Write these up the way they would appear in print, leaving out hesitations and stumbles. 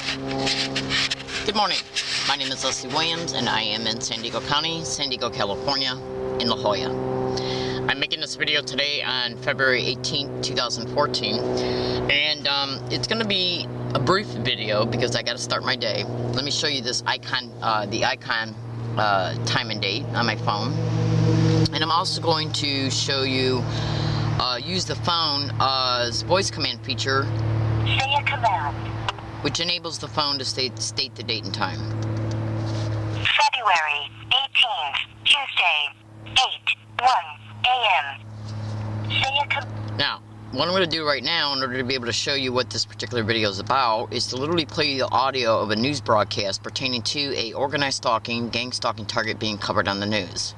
Good morning. My name is Leslie Williams, and I am in San Diego County, San Diego, California, in La Jolla. I'm making this video today on February 18th, 2014, and it's going to be a brief video because I got to start my day. Let me show you this icon, the icon time and date on my phone, and I'm also going to show you use the phone's voice command feature. Say a command. Which enables the phone to state the date and time. February 18th, Tuesday, 8:01 a.m. Say a command. Now, what I'm going to do right now in order to be able to show you what this particular video is about is to literally play the audio of a news broadcast pertaining to a organized stalking, gang stalking target being covered on the news.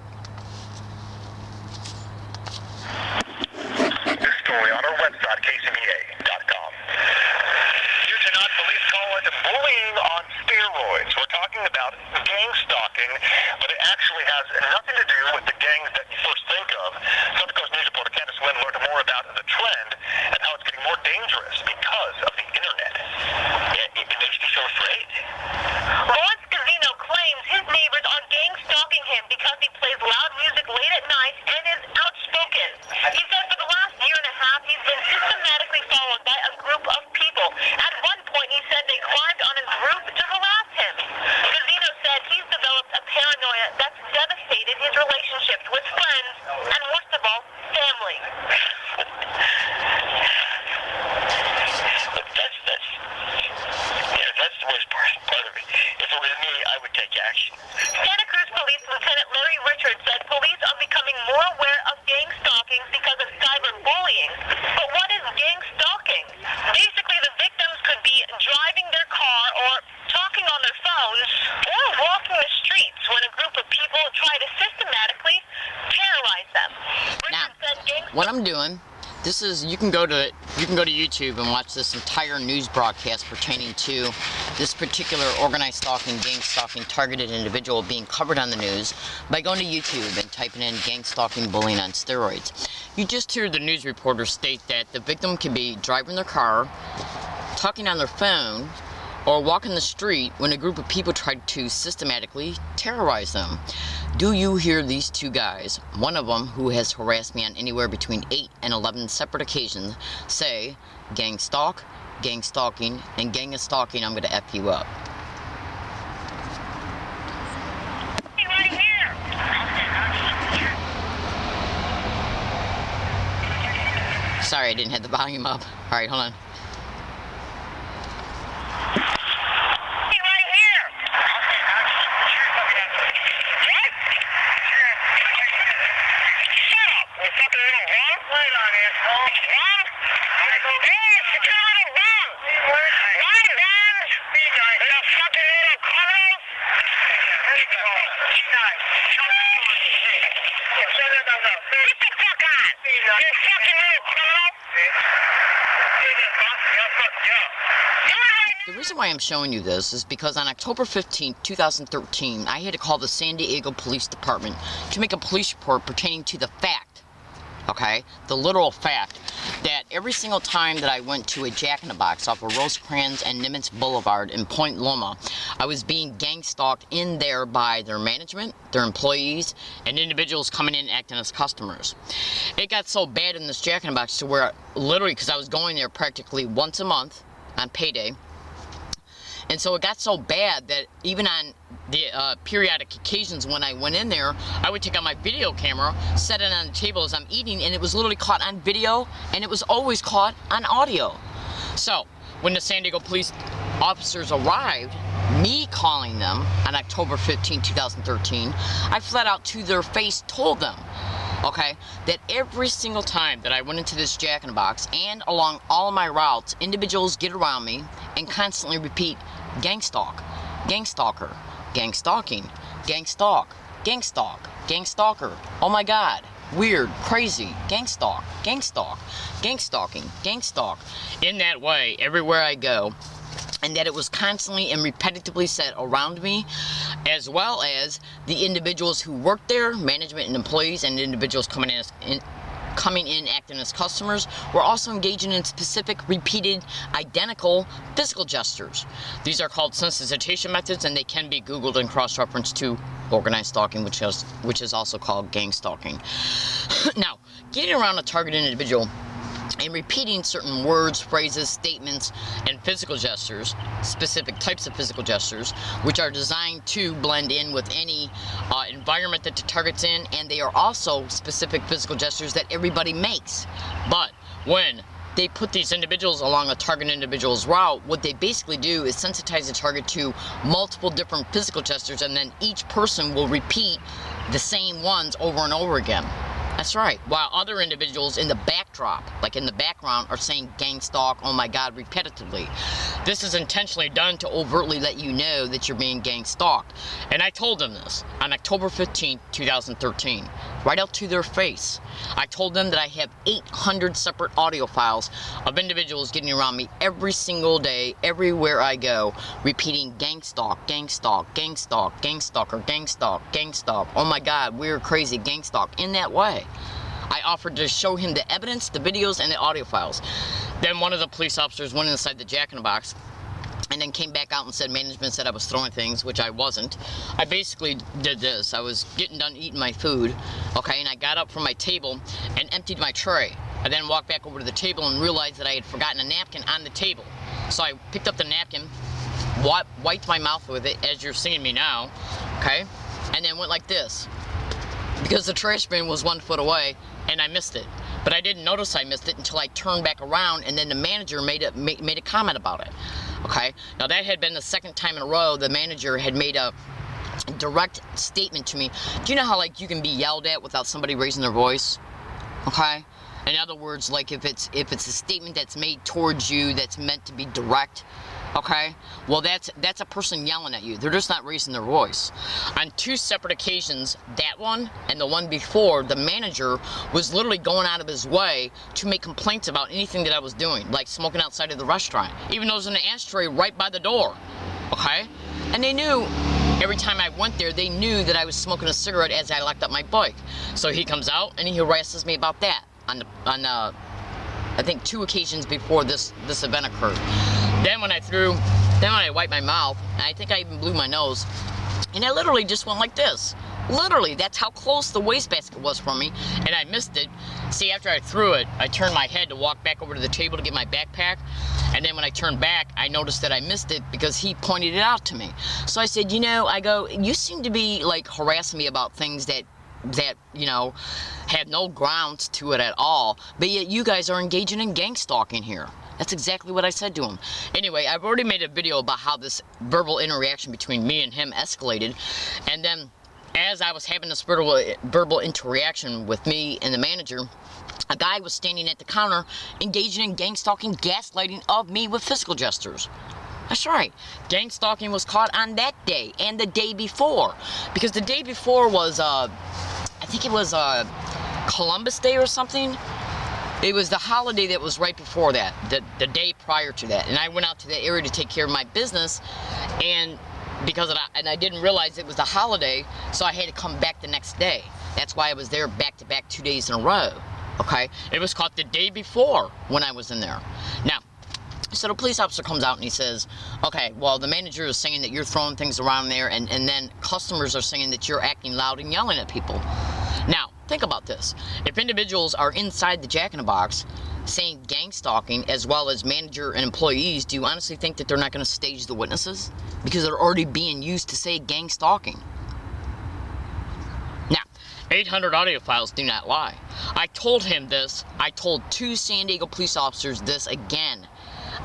This story on our website, kcba.com. Here tonight, police call it bullying on steroids. We're talking about gang stalking, but it actually has nothing to do with the gangs that you first think of. Southern Coast News reporter Candace Lynn learned more about the trend and how it's getting more dangerous because of the internet. It makes me so afraid. Lawrence Cazino claims his neighbors are gang stalking him because he plays loud music late at night and is outspoken. He said for the last year and a half he's been systematically followed by a group of people. At one point he said they climbed on his roof to harass him. Cazino said he's developed a paranoia that's devastated his relationships with friends and, worst of all, family. That's the worst part of it. If it was me, I would take action. Santa Cruz Police Lieutenant Larry Richards said police are becoming more aware of gang stalking because of cyberbullying. But what is gang stalking? Basically, the victims could be driving their car or talking on their phones or walking the streets when a group of people try to systematically terrorize them. Now, Richards said gang what I'm doing, this is, you can go to YouTube and watch this entire news broadcast pertaining to this particular organized stalking, gang stalking, targeted individual being covered on the news by going to YouTube and typing in gang stalking, bullying on steroids. You just hear the news reporter state that the victim can be driving their car, talking on their phone, or walking the street when a group of people tried to systematically terrorize them. Do you hear these two guys, one of them who has harassed me on anywhere between 8 and 11 separate occasions, say, gang stalk, gang stalking, and gang is stalking, I'm going to F you up. right here. Sorry, I didn't have the volume up. Alright, hold on. The reason why I'm showing you this is because on October 15, 2013, I had to call the San Diego Police Department to make a police report pertaining to the fact, okay, the literal fact, that every single time that I went to a Jack in the Box off of Rosecrans and Nimitz Boulevard in Point Loma, I was being gang stalked in there by their management, their employees, and individuals coming in acting as customers. It got so bad in this Jack in the Box to where, literally, because I was going there practically once a month on payday, and so it got so bad that even on the periodic occasions when I went in there, I would take out my video camera, set it on the table as I'm eating, and it was literally caught on video, and it was always caught on audio. So, when the San Diego police officers arrived, me calling them on October 15, 2013, I flat out to their face told them, okay, that every single time that I went into this Jack in the Box and along all of my routes, individuals get around me and constantly repeat gang stalk, gang stalker, gang stalking, gang stalk, gang stalk, gang stalker. Oh my God, weird, crazy, gang stalk, gang stalk, gang stalking, gang stalk. In that way, everywhere I go, and that it was constantly and repetitively said around me, as well as the individuals who worked there, management and employees, and individuals coming in coming in acting as customers were also engaging in specific, repeated, identical physical gestures. These are called sensitization methods, and they can be Googled and cross-referenced to organized stalking, which is also called gang stalking. Now, getting around a targeted individual and repeating certain words, phrases, statements, and physical gestures, specific types of physical gestures, which are designed to blend in with any environment that the target's in, and they are also specific physical gestures that everybody makes. But when they put these individuals along a target individual's route, what they basically do is sensitize the target to multiple different physical gestures, and then each person will repeat the same ones over and over again. That's right. While other individuals in the backdrop, like in the background, are saying gang stalk, oh my God, repetitively. This is intentionally done to overtly let you know that you're being gang stalked. And I told them this on October 15, 2013, right out to their face. I told them that I have 800 separate audio files of individuals getting around me every single day, everywhere I go, repeating gang stalk, gang stalk, gang stalk, gang stalker, gang stalk, gang stalk. Oh my God, we're crazy, gang stalk, in that way. I offered to show him the evidence, the videos, and the audio files. Then one of the police officers went inside the Jack in the Box and then came back out and said management said I was throwing things, which I wasn't. I basically did this. I was getting done eating my food, okay, and I got up from my table and emptied my tray. I then walked back over to the table and realized that I had forgotten a napkin on the table. So I picked up the napkin, wiped my mouth with it, as you're seeing me now, okay, and then went like this, because the trash bin was 1 foot away and I missed it. But I didn't notice I missed it until I turned back around, and then the manager made a comment about it. Okay, now that had been the second time in a row the manager had made a direct statement to me. Do you know how like you can be yelled at without somebody raising their voice? Okay, in other words, like if it's a statement that's made towards you that's meant to be direct, okay, well that's a person yelling at you. They're just not raising their voice. On 2 separate occasions, that one and the one before, the manager was literally going out of his way to make complaints about anything that I was doing, like smoking outside of the restaurant, even though there's an ashtray right by the door, okay? And they knew, every time I went there, they knew that I was smoking a cigarette as I locked up my bike. So he comes out and he harasses me about that on I think 2 occasions before this event occurred. Then when I wiped my mouth, and I think I even blew my nose, and I literally just went like this. Literally, that's how close the wastebasket was from me, and I missed it. See, after I threw it, I turned my head to walk back over to the table to get my backpack, and then when I turned back, I noticed that I missed it because he pointed it out to me. So I said, you seem to be like harassing me about things that had no grounds to it at all, but yet you guys are engaging in gang stalking here. That's exactly what I said to him. Anyway, I've already made a video about how this verbal interaction between me and him escalated, and then as I was having this verbal interaction with me and the manager, a guy was standing at the counter engaging in gang stalking, gaslighting of me with physical gestures. That's right. Gang stalking was caught on that day and the day before, because the day before was I think it was Columbus Day or something. It was the holiday that was right before that, the day prior to that, and I went out to that area to take care of my business, and I didn't realize it was the holiday, so I had to come back the next day. That's why I was there back-to-back 2 days in a row. Okay, it was caught the day before when I was in there. Now, so the police officer comes out and he says, okay, well, the manager is saying that you're throwing things around there, and then customers are saying that you're acting loud and yelling at people. Now, think about this. If individuals are inside the Jack in the Box saying gang stalking as well as manager and employees, do you honestly think that they're not going to stage the witnesses? Because they're already being used to say gang stalking. Now, 800 audio files do not lie. I told him this. I told 2 San Diego police officers this again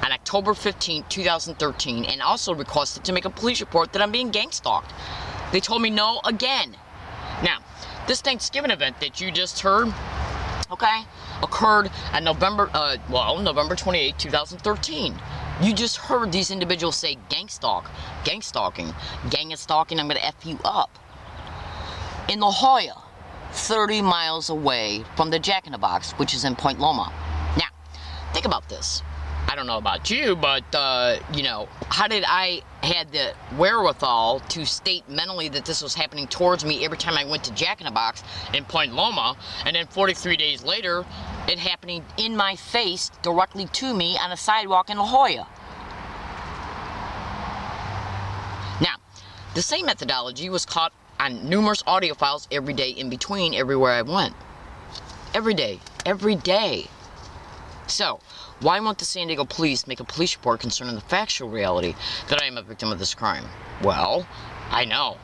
on October 15, 2013, and also requested to make a police report that I'm being gang stalked. They told me no again. Now, this Thanksgiving event that you just heard, okay, occurred on November 28, 2013. You just heard these individuals say gang stalking, gang is stalking, I'm going to F you up. In La Jolla, 30 miles away from the Jack in the Box, which is in Point Loma. Now, think about this. I don't know about you, but, you know, how did I had the wherewithal to state mentally that this was happening towards me every time I went to Jack in the Box in Point Loma, and then 43 days later, it happening in my face directly to me on a sidewalk in La Jolla? Now, the same methodology was caught on numerous audio files every day in between everywhere I went. Every day. Every day. So, why won't the San Diego police make a police report concerning the factual reality that I am a victim of this crime? Well, I know.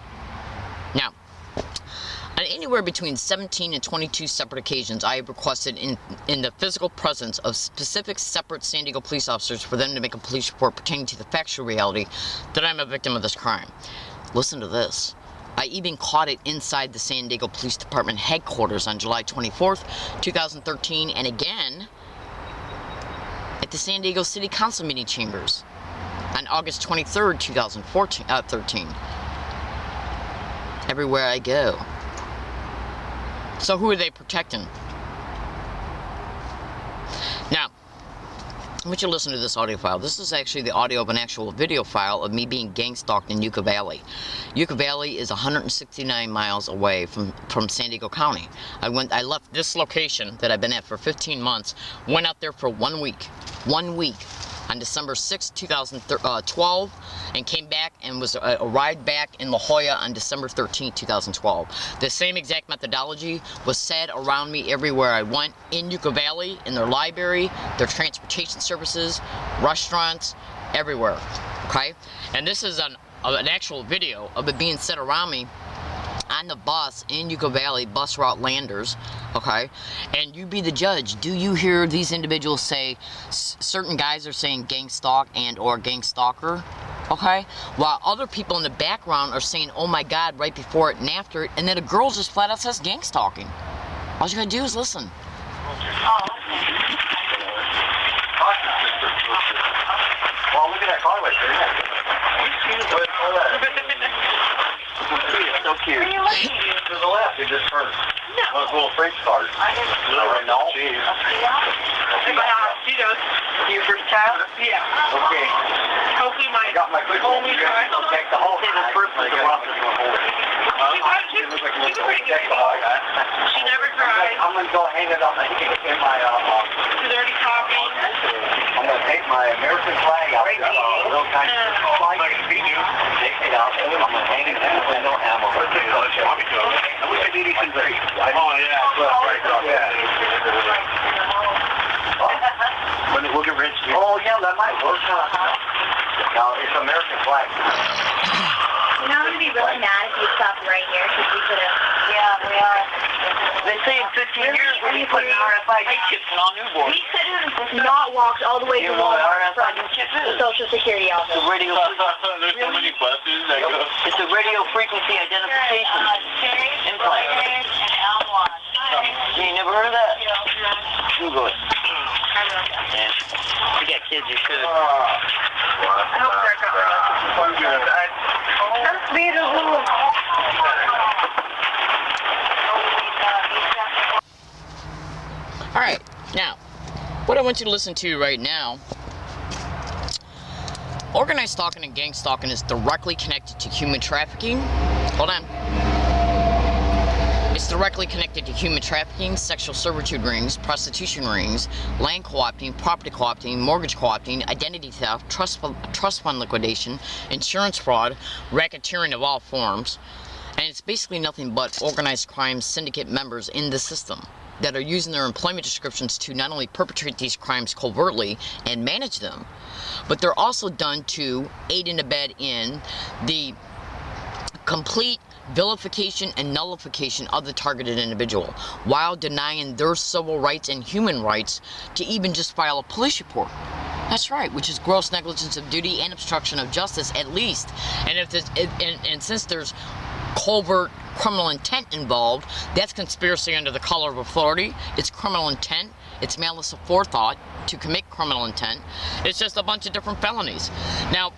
Now, on anywhere between 17 and 22 separate occasions, I have requested in the physical presence of specific separate San Diego police officers for them to make a police report pertaining to the factual reality that I'm a victim of this crime. Listen to this. I even caught it inside the San Diego Police Department headquarters on July 24th, 2013, and again at the San Diego City Council meeting chambers on August 23rd, 2013. Everywhere I go. So who are they protecting? Now, I want you to listen to this audio file. This is actually the audio of an actual video file of me being gang stalked in Yucca Valley. Yucca Valley is 169 miles away from San Diego County. I left this location that I've been at for 15 months, went out there for 1 week. 1 week. On December 6, 2012, and came back and was arrived back in La Jolla on December 13, 2012. The same exact methodology was said around me everywhere I went, in Yucca Valley, in their library, their transportation services, restaurants, everywhere, okay? And this is an actual video of it being said around me on the bus in Yucca Valley, bus route Landers, okay? And you be the judge. Do you hear these individuals say, certain guys are saying gang stalk and or gang stalker, okay? While other people in the background are saying, oh my God, right before it and after it, and then a girl just flat out says gang stalking. All you gotta do is listen. Well, look at that car right there. So cute. To the left, it just turned. Those little French cars. No. Cheese. You first child? Yeah. Okay. Hopefully I got my quick one. only I'll take the whole thing. This person is the one that's going to hold it. She never cried. I'm going to go hang it up in my She's already talking. I'm going to take my American flag out. Little kind of flag. Take it out. I'm going to hang it in the window and I'm going to put it on the shelf. I wish I did these things right. Oh, yeah. When they look at rich people. Oh, yeah, that might work. No, it's American flag. You know, I'm going to be really mad if you stopped right here, because we could have... Yeah, we are. They say in 15 years when you put an RFID chip in all newborns. We could have not walked all the way to Walmart from the Social Security office. It's a radio... There's so many buses that go... It's a radio frequency identification implant. You never heard of that? Google it. Yeah. You got kids, you should. I hope they're good. That's beautiful. Alright, now, what I want you to listen to right now, organized stalking and gang stalking is directly connected to human trafficking. Hold on. It's directly connected to human trafficking, sexual servitude rings, prostitution rings, land co-opting, property co-opting, mortgage co-opting, identity theft, trust fund liquidation, insurance fraud, racketeering of all forms, and it's basically nothing but organized crime syndicate members in the system that are using their employment descriptions to not only perpetrate these crimes covertly and manage them, but they're also done to aid and abet in the complete vilification and nullification of the targeted individual while denying their civil rights and human rights to even just file a police report. That's right, which is gross negligence of duty and obstruction of justice at least. And if this, and since there's covert criminal intent involved, that's conspiracy under the color of authority. It's criminal intent. It's malice aforethought to commit criminal intent. It's just a bunch of different felonies. Now,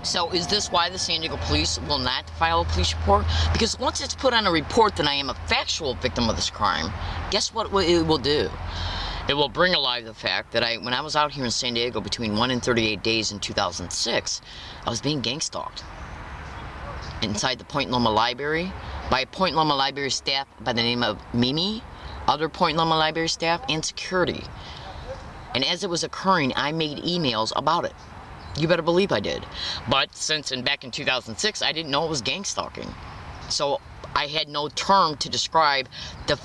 so is this why the San Diego police will not file a police report? Because once it's put on a report that I am a factual victim of this crime, guess what it will do? it will bring alive the fact that when I was out here in San Diego between 1 and 38 days in 2006, I was being gang stalked inside the Point Loma Library by Point Loma Library staff by the name of Mimi, other Point Loma Library staff, and security. And as it was occurring, I made emails about it. You better believe I did. But back in 2006, I didn't know it was gang stalking. So I had no term to describe the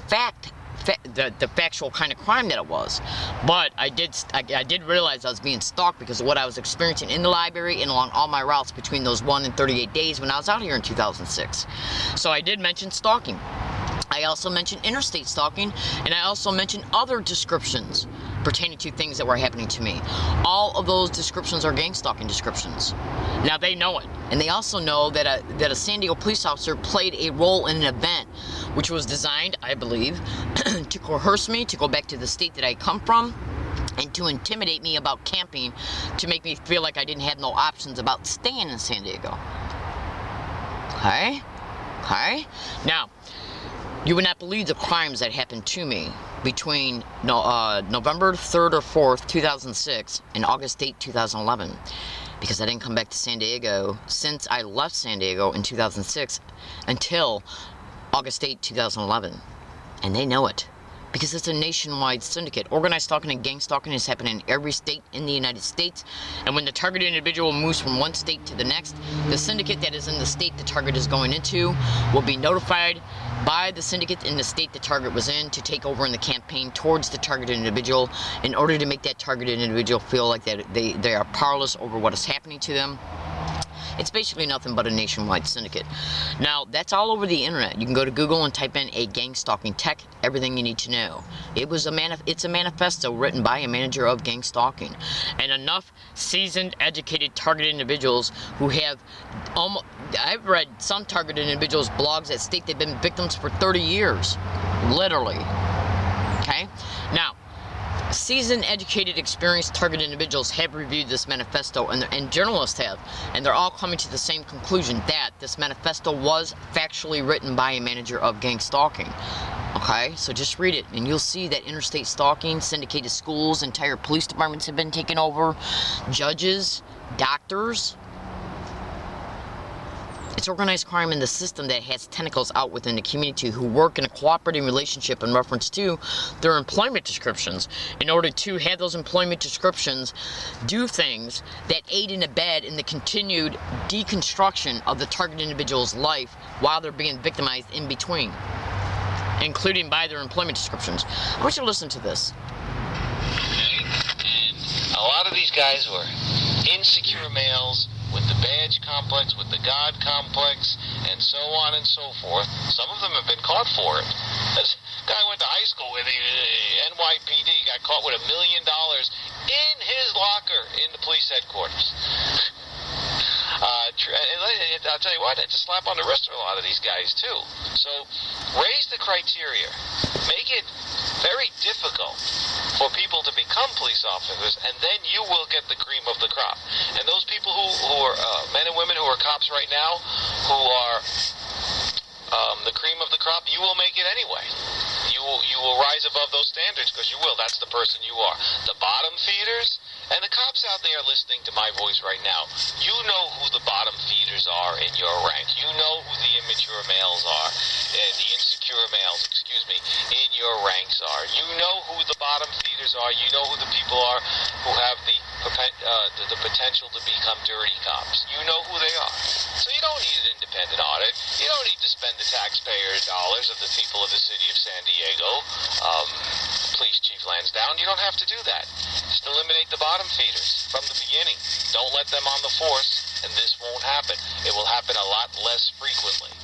factual kind of crime that it was. But I did realize I was being stalked because of what I was experiencing in the library and along all my routes between those 1 and 38 days when I was out here in 2006. So I did mention stalking. I also mentioned interstate stalking, and I also mentioned other descriptions pertaining to things that were happening to me. All of those descriptions are gang stalking descriptions. Now they know it, and they also know that a San Diego police officer played a role in an event which was designed, I believe, to coerce me to go back to the state that I come from, and to intimidate me about camping, to make me feel like I didn't have no options about staying in San Diego. Okay? Now, you would not believe the crimes that happened to me between November 3rd or 4th, 2006 and August 8, 2011. Because I didn't come back to San Diego since I left San Diego in 2006 until August 8, 2011. And they know it. Because it's a nationwide syndicate. Organized stalking and gang stalking is happening in every state in the United States. And when the targeted individual moves from one state to the next, the syndicate that is in the state the target is going into will be notified by the syndicate in the state the target was in to take over in the campaign towards the targeted individual in order to make that targeted individual feel like that they are powerless over what is happening to them. It's basically nothing but a nationwide syndicate. Now, that's all over the internet. You can go to Google and type in a gang stalking tech, everything you need to know. It's a manifesto written by a manager of gang stalking. And enough seasoned, educated, targeted individuals who have I've read some targeted individuals' blogs that state they've been victims for 30 years. Literally. Okay? Now, seasoned, educated, experienced targeted individuals have reviewed this manifesto, and journalists have, and they're all coming to the same conclusion that this manifesto was factually written by a manager of gang stalking. Okay, so just read it, and you'll see that interstate stalking, syndicated schools, entire police departments have been taken over, judges, doctors. It's organized crime in the system that has tentacles out within the community who work in a cooperating relationship in reference to their employment descriptions in order to have those employment descriptions do things that aid and abet in the continued deconstruction of the targeted individual's life while they're being victimized in between, including by their employment descriptions. I want you to listen to this. And a lot of these guys were insecure males with the badge complex, with the God complex, and so on and so forth. Some of them have been caught for it. This guy I went to high school with, NYPD, got caught with $1 million in his locker in the police headquarters. I'll tell you what, it's a slap on the wrist for a lot of these guys, too. So, raise the criteria. Make it very difficult for people to become police officers, and then you will get the cream of the crop. And those people who are men and women who are cops right now, who are the cream of the crop, you will make it anyway. You will rise above those standards because you will. That's the person you are. The bottom feeders. And the cops out there listening to my voice right now, you know who the bottom feeders are in your rank. You know who the immature males are, and the insecure males, in your ranks are. You know who the bottom feeders are. You know who the people are who have the potential to become dirty cops. You know who they are. So you don't need an independent audit. You don't need to spend the taxpayer dollars of the people of the city of San Diego, Police Chief Lansdowne. You don't have to do that. Just eliminate the bottom feeders from the beginning. Don't let them on the force, and this won't happen. It will happen a lot less frequently.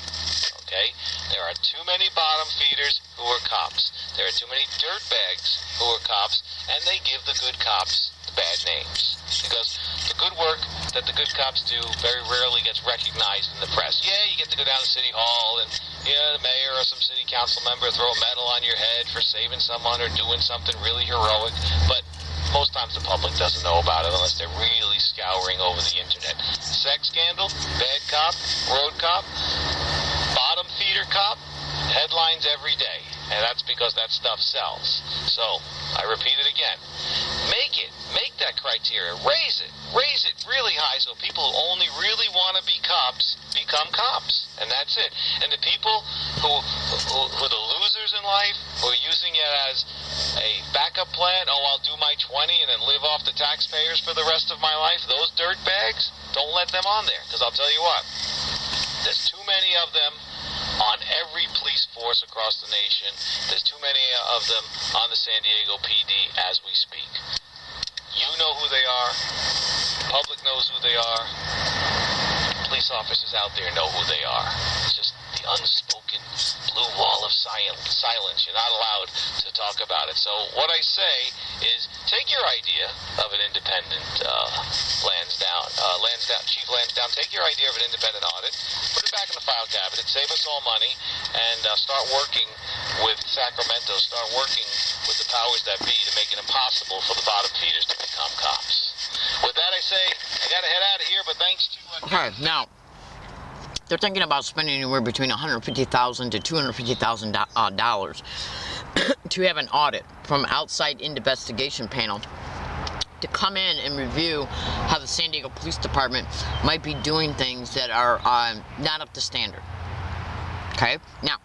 Okay? There are too many bottom feeders who are cops. There are too many dirtbags who are cops, and they give the good cops the bad names. Because the good work that the good cops do very rarely gets recognized in the press. Yeah, you get to go down to City Hall and the mayor or some city council member throw a medal on your head for saving someone or doing something really heroic, but most times the public doesn't know about it unless they're really scouring over the internet. Sex scandal, bad cop, road cop, bottom feeder cop, headlines every day. and that's because that stuff sells. So, I repeat it again. Make that criteria. Raise it really high so people who only really want to be cops become cops, and that's it. And the people who are the losers in life, who are using it as a backup plan, I'll do my 20 and then live off the taxpayers for the rest of my life, those dirt bags, don't let them on there, because I'll tell you what, there's too many of them on every police force across the nation. There's too many of them on the San Diego PD as we speak. You know who they are. The public knows who they are. Police officers out there know who they are. It's just the unspoken blue wall of silence. You're not allowed to talk about it. So what I say is take your idea of an independent Chief Lansdowne, take your idea of an independent audit, put it back in the file cabinet, save us all money, and start working with Sacramento, start working with the powers that be to make it impossible for the bottom feeders to become cops. With that, I say, I got to head out of here, but thanks to... Okay, now, they're thinking about spending anywhere between $150,000 to $250,000 to have an audit from outside investigation panel to come in and review how the San Diego Police Department might be doing things that are not up to standard. Okay? Now,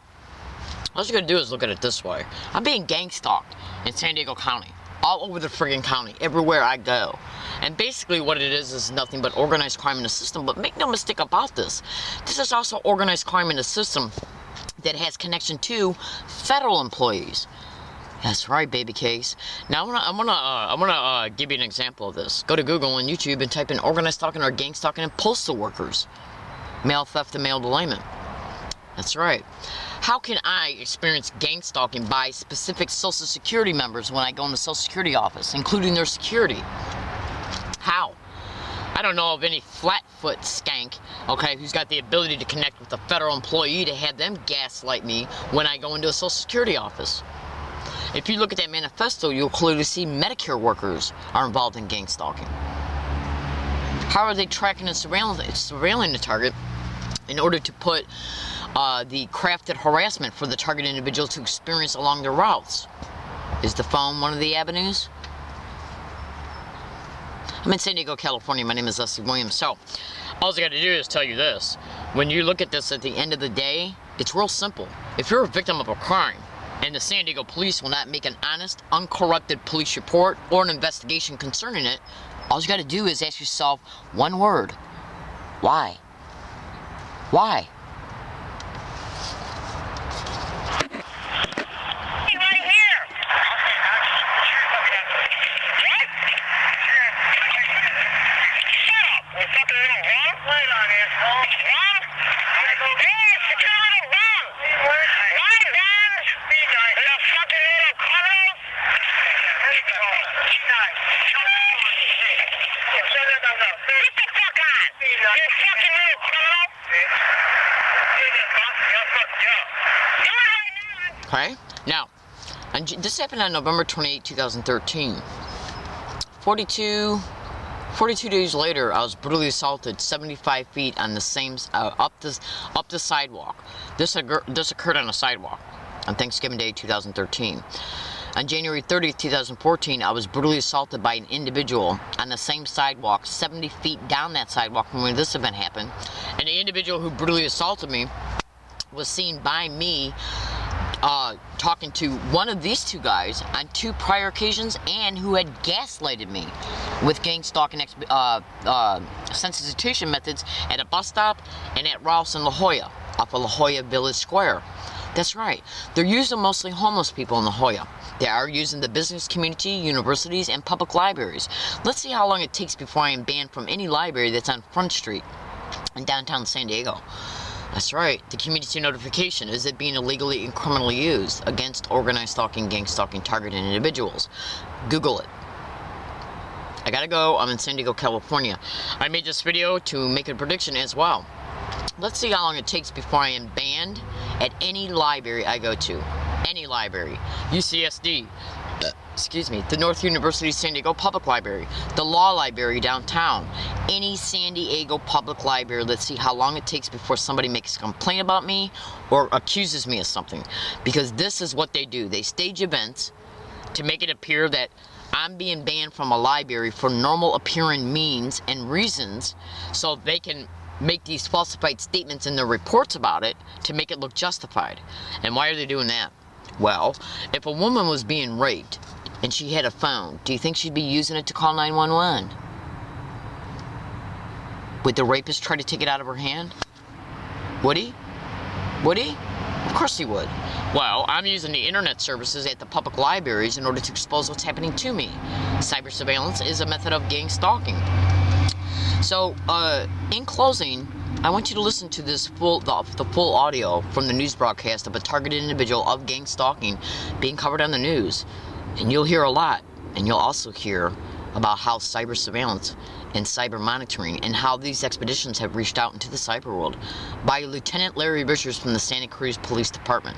all you're going to do is look at it this way. I'm being gang stalked in San Diego County. All over the friggin' county. Everywhere I go. And basically what it is nothing but organized crime in the system. But make no mistake about this. This is also organized crime in the system that has connection to federal employees. That's right, baby case. Now I'm gonna give you an example of this. Go to Google and YouTube and type in organized stalking or gang stalking and postal workers. Mail theft and mail delayment. That's right. How can I experience gang stalking by specific Social Security members when I go in the Social Security office, including their security? How? I don't know of any flatfoot skank, okay, who's got the ability to connect with a federal employee to have them gaslight me when I go into a Social Security office. If you look at that manifesto, you'll clearly see Medicare workers are involved in gang stalking. How are they tracking and surveilling the target in order to put the crafted harassment for the target individual to experience along their routes? Is the phone one of the avenues? I'm in San Diego, California. My name is Leslie Williams. So, all I got to do is tell you this. When you look at this at the end of the day, it's real simple. If you're a victim of a crime, and the San Diego police will not make an honest, uncorrupted police report or an investigation concerning it, all you got to do is ask yourself one word. Why? Why? Okay, now, this happened on November 28, 2013. 42 days later, I was brutally assaulted 75 feet on the same, up the sidewalk. This occurred on a sidewalk on Thanksgiving Day, 2013. On January 30th, 2014, I was brutally assaulted by an individual on the same sidewalk, 70 feet down that sidewalk from where this event happened. And the individual who brutally assaulted me was seen by me talking to one of these two guys on 2 prior occasions, and who had gaslighted me with gang stalking sensitization methods at a bus stop and at Rouse and La Jolla, off of La Jolla Village Square. That's right. They're using mostly homeless people in La Jolla. They are using the business community, universities, and public libraries. Let's see how long it takes before I am banned from any library that's on Front Street in downtown San Diego. That's right. The community notification. Is it being illegally and criminally used against organized stalking, gang stalking, targeting individuals? Google it. I gotta go. I'm in San Diego, California. I made this video to make a prediction as well. Let's see how long it takes before I am banned at any library I go to. Any library. UCSD, the North University San Diego Public Library, the Law Library downtown, any San Diego Public Library. Let's see how long it takes before somebody makes a complaint about me or accuses me of something. Because this is what they do. They stage events to make it appear that I'm being banned from a library for normal appearing means and reasons, so they can make these falsified statements in their reports about it to make it look justified. And why are they doing that? Well, if a woman was being raped and she had a phone, do you think she'd be using it to call 911? Would the rapist try to take it out of her hand? Would he? Would he? Of course he would. Well, I'm using the internet services at the public libraries in order to expose what's happening to me. Cyber surveillance is a method of gang stalking. So, in closing, I want you to listen to this the full audio from the news broadcast of a targeted individual of gang stalking being covered on the news. And you'll hear a lot. And you'll also hear about how cyber surveillance and cyber monitoring and how these expeditions have reached out into the cyber world by Lieutenant Larry Richards from the Santa Cruz Police Department.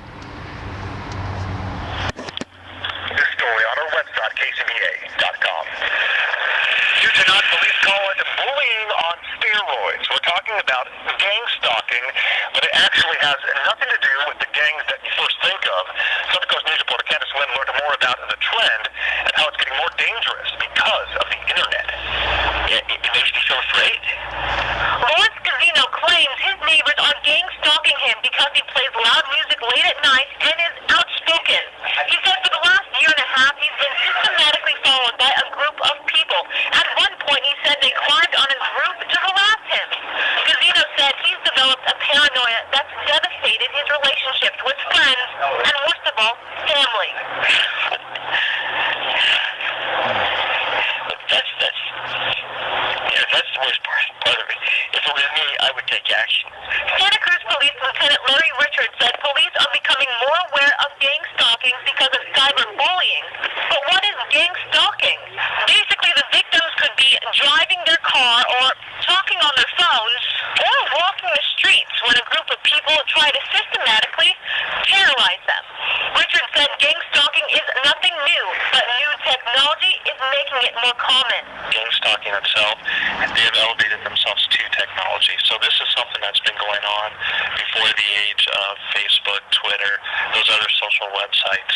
This story on our website, kcba.com. Due to not police call it bullying on steroids. We're talking about gang stalking, but it actually has nothing to do with the gangs that you first think of. Southern Coast News reporter Candace Lynn learned more about the trend and how it's getting more dangerous because of the internet. It makes me so afraid. Lawrence Casino claims his neighbors are gang stalking him because he plays loud music late at night and is outspoken. He said for the last year and a half he's been systematically followed by a group of people. At one point he said they climbed on his roof to harass him. Casino said he's developed a paranoia that's devastated his relationships with friends and, worst of all, family. That's the worst part of it. If it was me, I would take action. Santa Cruz Police Lieutenant Larry Richards said police are becoming more aware of gang stalking because of cyberbullying. But what is gang stalking? Basically, the victims could be driving their car or talking on their phones or walking the streets when a group of people try to systematically terrorize them. Richards said gang stalking is nothing new, but new technology is making it more common. Gang stalking itself, they have elevated themselves to technology. So this is something that's been going on before the age of Facebook, Twitter, those other social websites.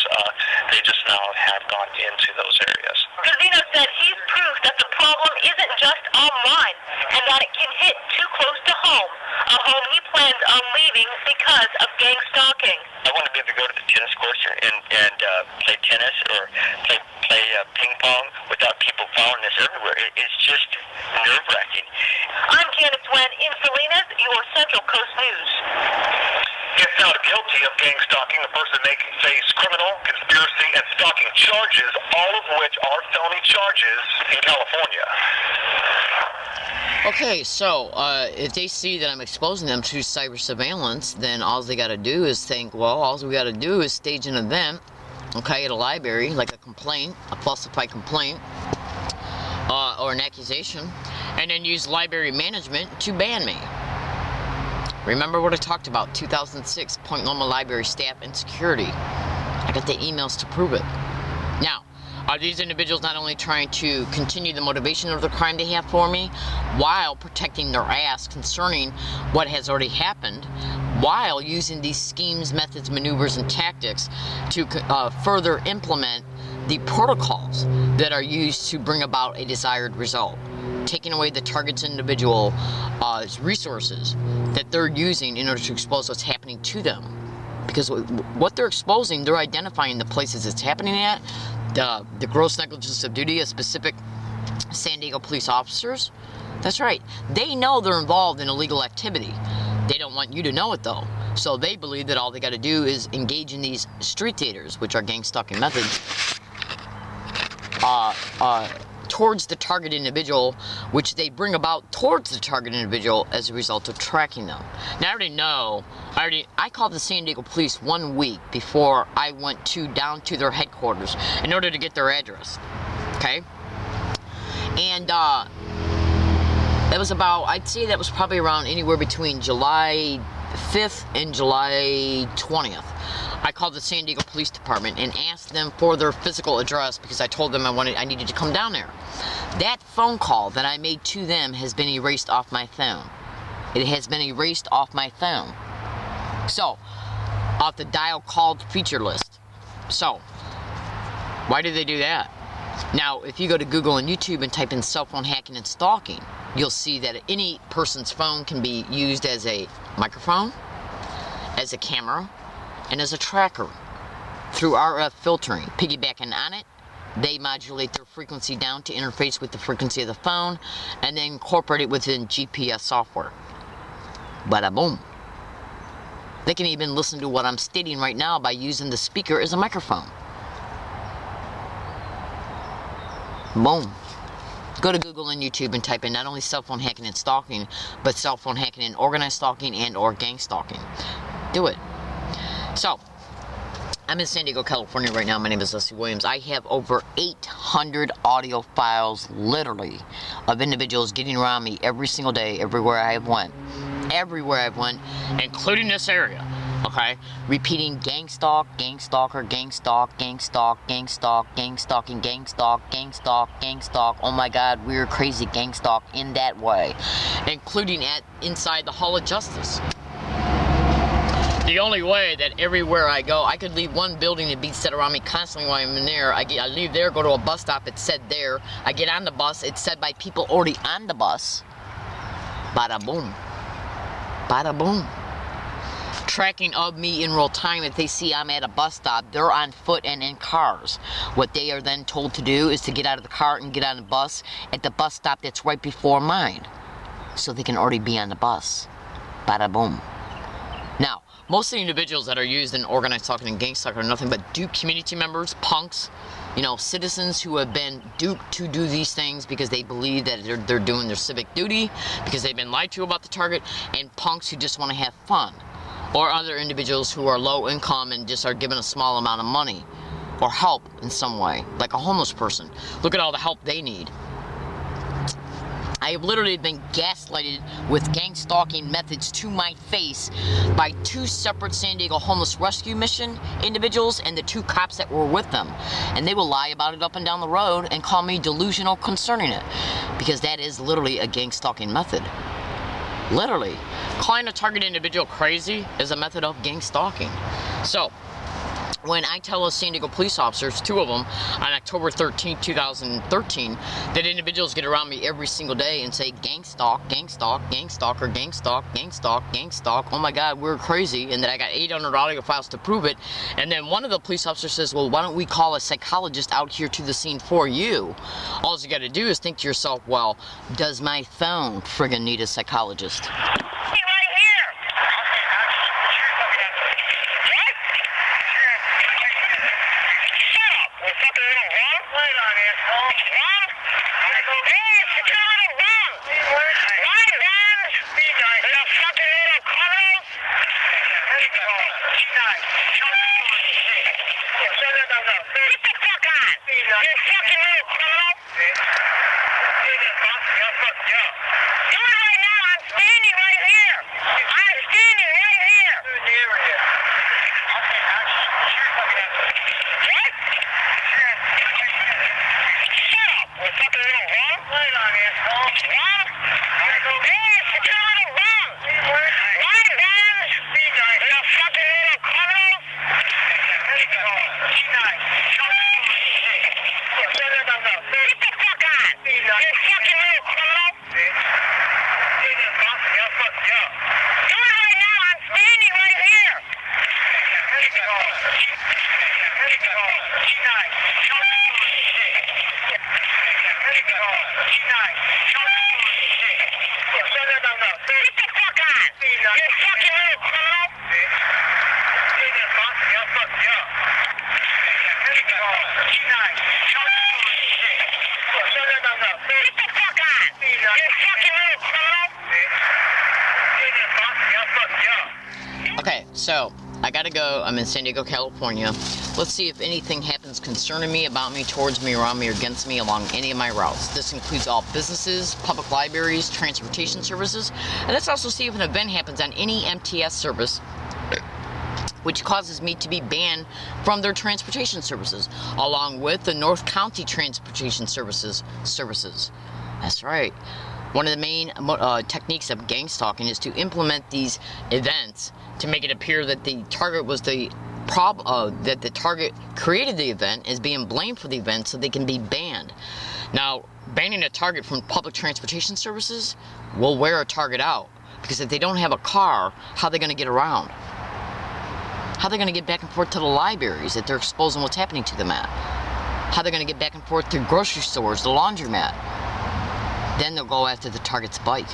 They just now have gone into those areas. Casino said he's proof that the problem isn't just online and that it can hit too close to home, a home he plans on leaving because of gang stalking. I want to be able to go to the tennis courts and play tennis or play ping pong without people following us everywhere. It's just nerve-wracking. I'm Candace Wen in Salinas, your Central Coast News. If found guilty of gang stalking, the person may face criminal, conspiracy, and stalking charges, all of which are felony charges in California. Okay, so if they see that I'm exposing them to cyber surveillance, then all they got to do is think, well, all we got to do is stage an event, okay, at a library, like a complaint, a falsified complaint, or an accusation, and then use library management to ban me. Remember what I talked about, 2006, Point Loma Library staff and security. I got the emails to prove it. Now, are these individuals not only trying to continue the motivation of the crime they have for me, while protecting their ass concerning what has already happened, while using these schemes, methods, maneuvers, and tactics to further implement the protocols that are used to bring about a desired result, taking away the target's individual resources that they're using in order to expose what's happening to them. Because what they're exposing, they're identifying the places it's happening at, the gross negligence of duty of specific San Diego police officers. That's right. They know they're involved in illegal activity. They don't want you to know it, though. So they believe that all they got to do is engage in these street daters, which are gang stalking methods, towards the target individual, which they bring about towards the target individual as a result of tracking them. Now, I already know, I called the San Diego police 1 week before I went down to their headquarters in order to get their address, okay? And that was about, I'd say that was probably around anywhere between July 5th and July 20th. I called the San Diego Police Department and asked them for their physical address because I told them I needed to come down there. That phone call that I made to them has been erased off my phone. It has been erased off my phone. So, off the dial called feature list. So, why did they do that? Now, if you go to Google and YouTube and type in cell phone hacking and stalking, you'll see that any person's phone can be used as a microphone, as a camera, and as a tracker through RF filtering. Piggybacking on it, they modulate their frequency down to interface with the frequency of the phone and then incorporate it within GPS software. Bada boom. They can even listen to what I'm stating right now by using the speaker as a microphone. Boom. Go to Google and YouTube and type in not only cell phone hacking and stalking, but cell phone hacking and organized stalking and or gang stalking. Do it. So, I'm in San Diego, California right now. My name is Leslie Williams. I have over 800 audio files, literally, of individuals getting around me every single day, everywhere I have went. Everywhere I've went, including this area. Okay? Repeating gang stalk, gang stalker, gang stalk, gang stalk, gang stalk, gang stalking, gang stalk, gang stalk, gang stalk. Oh my God, we're crazy gang stalk in that way. Including inside the Hall of Justice. The only way that everywhere I go, I could leave one building and be set around me constantly while I'm in there. I leave there, go to a bus stop, it's said there. I get on the bus, it's said by people already on the bus. Bada boom. Bada boom. Tracking of me in real time. If they see I'm at a bus stop, they're on foot and in cars. What they are then told to do is to get out of the car and get on the bus at the bus stop that's right before mine. So they can already be on the bus. Bada boom. Now, most of the individuals that are used in organized stalking and gang stalking are nothing but duped community members, punks, citizens who have been duped to do these things because they believe that they're doing their civic duty, because they've been lied to about the target, and punks who just want to have fun. Or other individuals who are low income and just are given a small amount of money or help in some way, like a homeless person. Look at all the help they need. I have literally been gaslighted with gang stalking methods to my face by 2 separate San Diego homeless rescue mission individuals and the 2 cops that were with them. And they will lie about it up and down the road and call me delusional concerning it. Because that is literally a gang stalking method. Literally. Calling a target individual crazy is a method of gang stalking. So, when I tell those San Diego police officers, 2 of them, on October 13, 2013, that individuals get around me every single day and say, gang stalk, gang stalk, gang stalker, gang stalk, gang stalk, gang stalk, oh my God, we're crazy, and that I got 800 audio files to prove it. And then one of the police officers says, well, why don't we call a psychologist out here to the scene for you? All you got to do is think to yourself, well, does my phone friggin' need a psychologist? Okay, so I gotta go. I'm in San Diego, California. Let's see if anything happens concerning me, about me, towards me, around me, or against me along any of my routes. This includes all businesses, public libraries, transportation services, and let's also see if an event happens on any MTS service which causes me to be banned from their transportation services, along with the North County Transportation Services. That's right. One of the main techniques of gang stalking is to implement these events to make it appear that the target was the that the target created the event, is being blamed for the event, so they can be banned. Now, banning a target from public transportation services will wear a target out, because if they don't have a car, how are they going to get around? How are they going to get back and forth to the libraries that they're exposing what's happening to them at? How are they going to get back and forth to grocery stores, the laundromat? Then they'll go after the target's bike.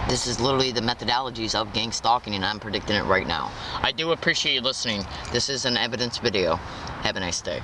This is literally the methodologies of gang stalking, and I'm predicting it right now. I do appreciate you listening. This is an evidence video. Have a nice day.